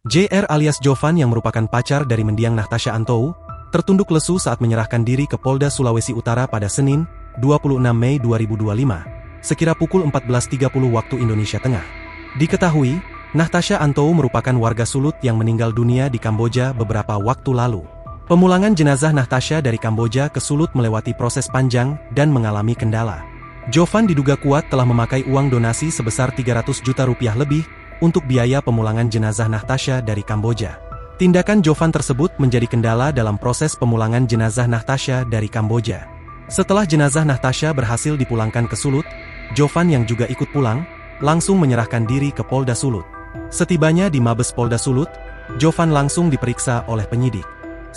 JR alias Jovan yang merupakan pacar dari mendiang Natasha Antou, tertunduk lesu saat menyerahkan diri ke Polda Sulawesi Utara pada Senin, 26 Mei 2025, sekira pukul 14.30 waktu Indonesia Tengah. Diketahui, Natasha Antou merupakan warga Sulut yang meninggal dunia di Kamboja beberapa waktu lalu. Pemulangan jenazah Natasha dari Kamboja ke Sulut melewati proses panjang dan mengalami kendala. Jovan diduga kuat telah memakai uang donasi sebesar 300 juta rupiah lebih untuk biaya pemulangan jenazah Natasha dari Kamboja. Tindakan Jovan tersebut menjadi kendala dalam proses pemulangan jenazah Natasha dari Kamboja. Setelah jenazah Natasha berhasil dipulangkan ke Sulut, Jovan yang juga ikut pulang, langsung menyerahkan diri ke Polda Sulut. Setibanya di Mabes Polda Sulut, Jovan langsung diperiksa oleh penyidik.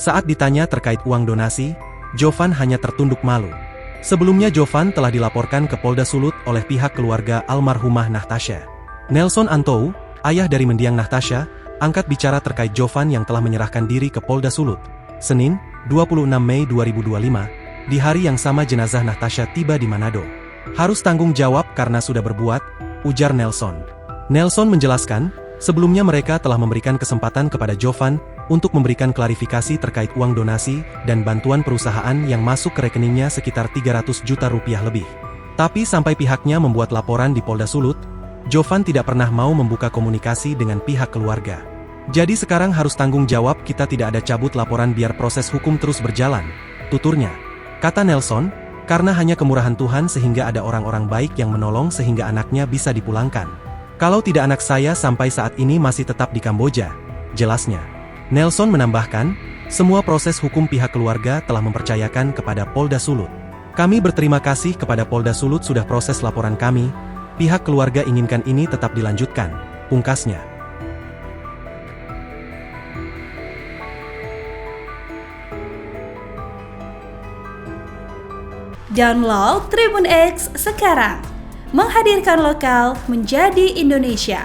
Saat ditanya terkait uang donasi, Jovan hanya tertunduk malu. Sebelumnya Jovan telah dilaporkan ke Polda Sulut oleh pihak keluarga almarhumah Natasha. Nelson Antou, ayah dari mendiang Natasha, angkat bicara terkait Jovan yang telah menyerahkan diri ke Polda Sulut. Senin, 26 Mei 2025, di hari yang sama jenazah Natasha tiba di Manado. Harus tanggung jawab karena sudah berbuat, ujar Nelson. Nelson menjelaskan, sebelumnya mereka telah memberikan kesempatan kepada Jovan untuk memberikan klarifikasi terkait uang donasi dan bantuan perusahaan yang masuk ke rekeningnya sekitar 300 juta rupiah lebih. Tapi sampai pihaknya membuat laporan di Polda Sulut, Jovan tidak pernah mau membuka komunikasi dengan pihak keluarga. Jadi sekarang harus tanggung jawab, kita tidak ada cabut laporan biar proses hukum terus berjalan, tuturnya. Kata Nelson, karena hanya kemurahan Tuhan sehingga ada orang-orang baik yang menolong sehingga anaknya bisa dipulangkan. Kalau tidak anak saya sampai saat ini masih tetap di Kamboja, jelasnya. Nelson menambahkan, semua proses hukum pihak keluarga telah mempercayakan kepada Polda Sulut. Kami berterima kasih kepada Polda Sulut sudah proses laporan kami. Pihak keluarga inginkan ini tetap dilanjutkan, pungkasnya. Download Tribun X sekarang, menghadirkan lokal menjadi Indonesia.